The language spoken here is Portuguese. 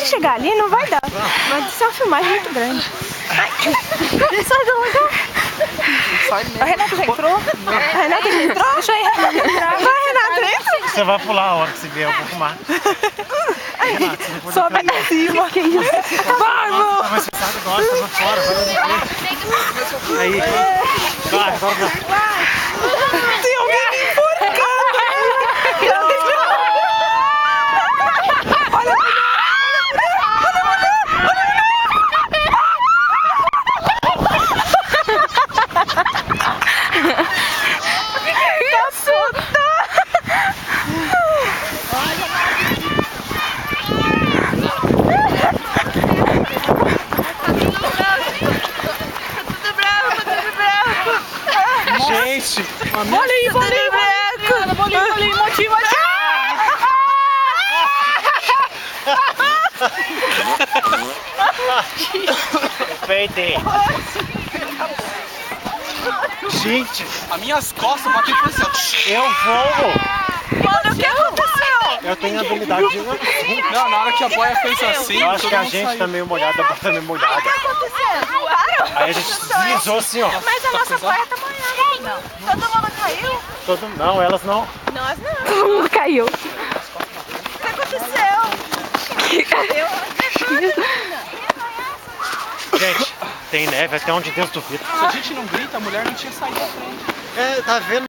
chegar ali não vai dar. Mas isso é uma filmagem muito grande. Sai do lugar. A Renata já entrou? A Renata já entrou? Deixa aí, Renata entrar. Vai, Renata, entra. Você vai pular a hora que você vier, eu vou fumar. Sobe aqui em cima. Que isso? Vai, amor. Mas você sabe, gosta, vai fora, vai lá. Aí. Vai, agora vai. Tem alguém me enforcando. Olha Gente, bolinho, bolinho, bolinho, motivo. peitei. Gente, as minhas costas bateu por cima. eu vou. Mano, o que aconteceu? Eu tenho habilidade de... Não, na hora que a boia fez assim, Eu acho todo que a mundo gente saiu. tá meio molhada, a boia tá meio molhada. O que aconteceu? Claro. Aí a gente deslizou assim, ó. Mas a nossa boia tá molhada. Não. Todo mundo caiu? Não, elas não. Nós não. Todo mundo caiu. O que aconteceu? Gente, tem neve até onde Deus duvida. Se a gente não grita, a mulher não tinha saído da frente. É, tá vendo?